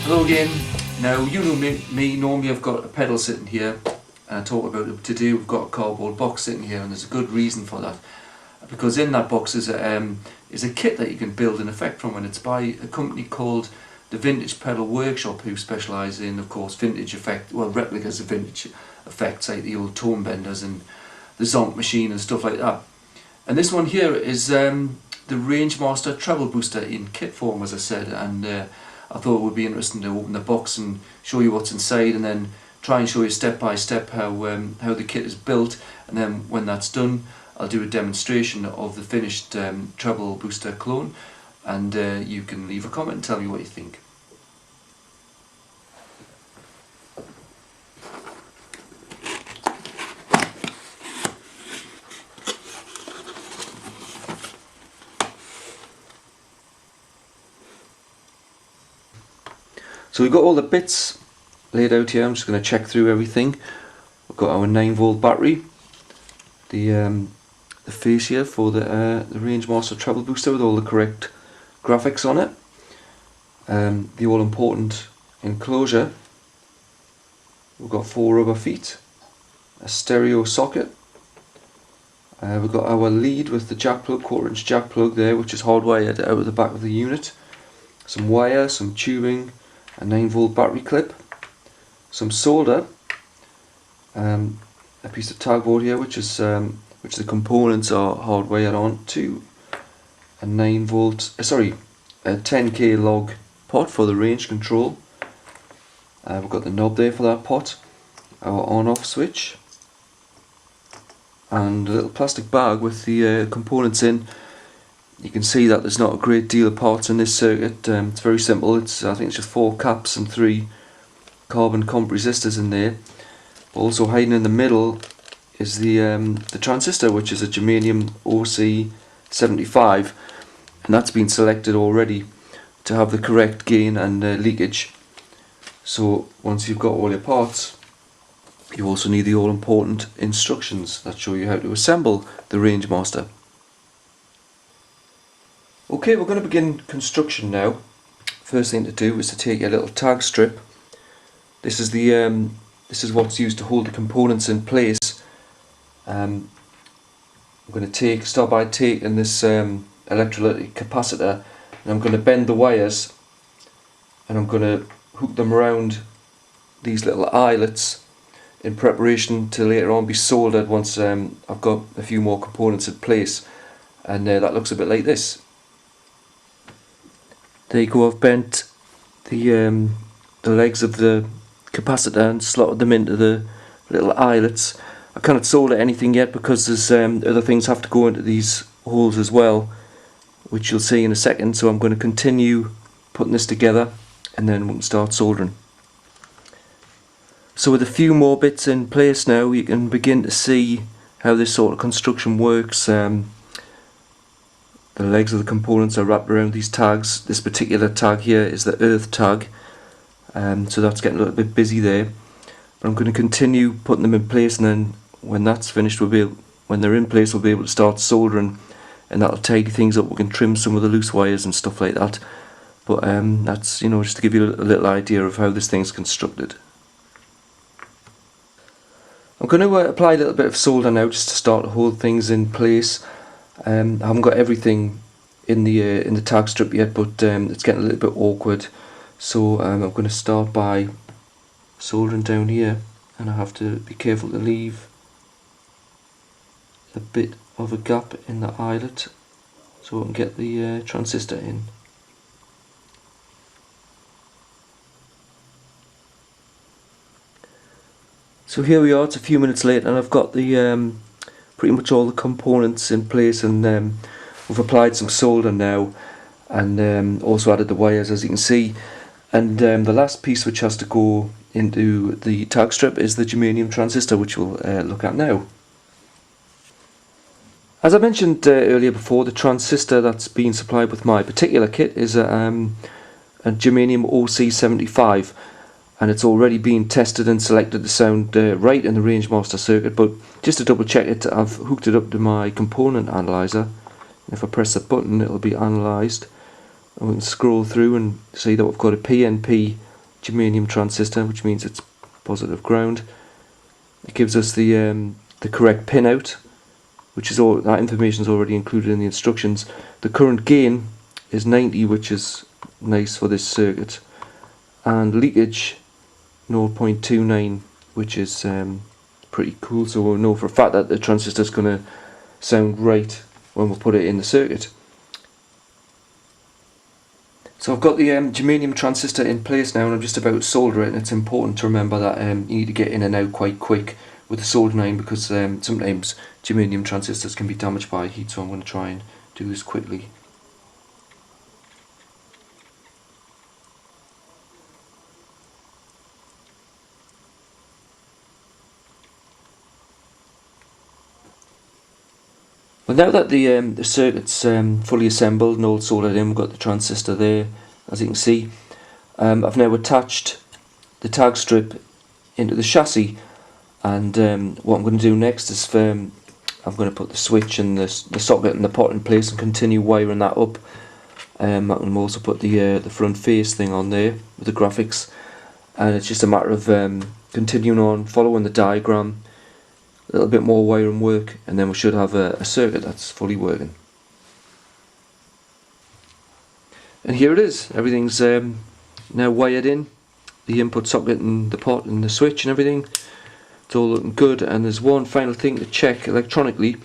Hello again. Now you know me, normally I've got a pedal sitting here and I talk about it. Today we've got a cardboard box sitting here, and there's a good reason for that. Because in that box is a kit that you can build an effect from, and it's by a company called the Vintage Pedal Workshop, who specialise in, of course, vintage effect, well, replicas of vintage effects like the old tone benders and the Zonk machine and stuff like that. And this one here is the Rangemaster Treble booster in kit form, as I said, and I thought it would be interesting to open the box and show you what's inside, and then try and show you step by step how the kit is built. And then when that's done, I'll do a demonstration of the finished treble booster clone, and you can leave a comment and tell me what you think. So we've got all the bits laid out here. I'm just going to check through everything. We've got our 9-volt battery, the face here for the Rangemaster treble booster with all the correct graphics on it, the all important enclosure. We've got 4 rubber feet, a stereo socket, we've got our lead with the jack plug, 1/4" jack plug there, which is hardwired out of the back of the unit, some wire, some tubing, a 9-volt battery clip, some solder, a piece of tag board here which the components are hardwired on to, a 10k log pot for the range control. We've got the knob there for that pot, our on-off switch, and a little plastic bag with the components in. You can see that there's not a great deal of parts in this circuit. It's very simple. I think it's just 4 caps and 3 carbon comp resistors in there. Also hiding in the middle is the transistor, which is a germanium OC75, and that's been selected already to have the correct gain and leakage. So once you've got all your parts, you also need the all important instructions that show you how to assemble the Rangemaster. Okay, we're going to begin construction now. First thing to do is to take a little tag strip. This is what's used to hold the components in place. I'm going to start by taking this electrolytic capacitor, and I'm going to bend the wires, and I'm going to hook them around these little eyelets in preparation to later on be soldered once I've got a few more components in place, and that looks a bit like this. There you go, I've bent the legs of the capacitor and slotted them into the little eyelets. I can't solder anything yet because there's other things have to go into these holes as well, which you'll see in a second. So I'm going to continue putting this together and then we can start soldering. So with a few more bits in place now, you can begin to see how this sort of construction works. The legs of the components are wrapped around these tags. This particular tag here is the earth tag, so that's getting a little bit busy there. But I'm going to continue putting them in place, and then when that's finished, when they're in place, we'll be able to start soldering, and that'll tidy things up. We can trim some of the loose wires and stuff like that. But that's, you know, just to give you a little idea of how this thing's constructed. I'm going to apply a little bit of solder now just to start to hold things in place. I haven't got everything in the tag strip yet, but it's getting a little bit awkward. So I'm going to start by soldering down here, and I have to be careful to leave a bit of a gap in the eyelet so I can get the transistor in. So here we are, it's a few minutes later, and I've got the pretty much all the components in place, and we've applied some solder now, and also added the wires, as you can see. And the last piece which has to go into the tag strip is the germanium transistor, which we'll look at now. As I mentioned earlier before, the transistor that's being supplied with my particular kit is a germanium OC75, and it's already been tested and selected to sound right in the Rangemaster circuit. But just to double check it, I've hooked it up to my component analyzer. If I press the button, it'll be analysed, and we can scroll through and see that we've got a PNP germanium transistor, which means it's positive ground. It gives us the correct pinout, which is all that information is already included in the instructions. The current gain is 90, which is nice for this circuit, and leakage 0.29, which is pretty cool. So we'll know for a fact that the transistor is going to sound right when we put it in the circuit. So I've got the germanium transistor in place now, and I'm just about to solder it. And it's important to remember that you need to get in and out quite quick with the soldering iron, because sometimes germanium transistors can be damaged by heat. So I'm going to try and do this quickly. Well, now that the circuit's fully assembled and all soldered in, we've got the transistor there, as you can see. I've now attached the tag strip into the chassis, and what I'm going to do next is I'm going to put the switch and the socket and the pot in place and continue wiring that up. I can also put the front face thing on there with the graphics, and it's just a matter of continuing on, following the diagram. A little bit more wiring work, and then we should have a circuit that's fully working. And here it is. Everything's now wired in, the input socket and the pot and the switch and everything. It's all looking good, and there's one final thing to check electronically.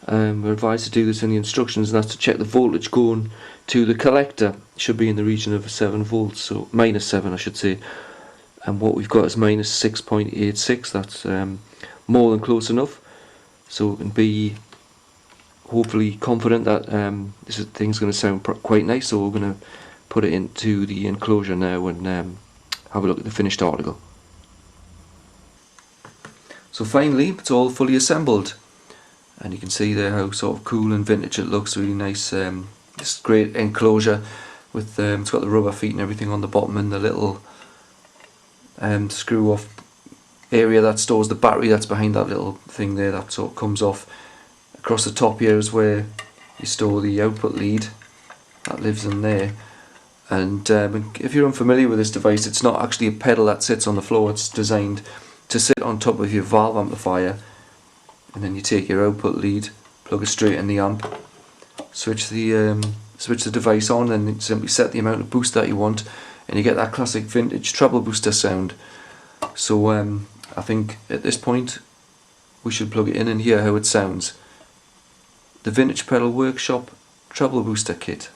We're advised to do this in the instructions, and that's to check the voltage going to the collector. It should be in the region of 7 volts, so minus 7 I should say. And what we've got is minus 6.86. That's more than close enough, so we can be hopefully confident that this thing's going to sound quite nice. So we're going to put it into the enclosure now and have a look at the finished article. So finally, it's all fully assembled, and you can see there how sort of cool and vintage it looks. Really nice. This great enclosure with it's got the rubber feet and everything on the bottom, and the little screw off area that stores the battery that's behind that little thing there that sort of comes off. Across the top here is where you store the output lead that lives in there. And if you're unfamiliar with this device, it's not actually a pedal that sits on the floor. It's designed to sit on top of your valve amplifier, and then you take your output lead, plug it straight in the amp, switch the device on, and simply set the amount of boost that you want, and you get that classic vintage treble booster sound. So I think at this point we should plug it in and hear how it sounds. The Vintage Pedal Workshop Treble Booster Kit.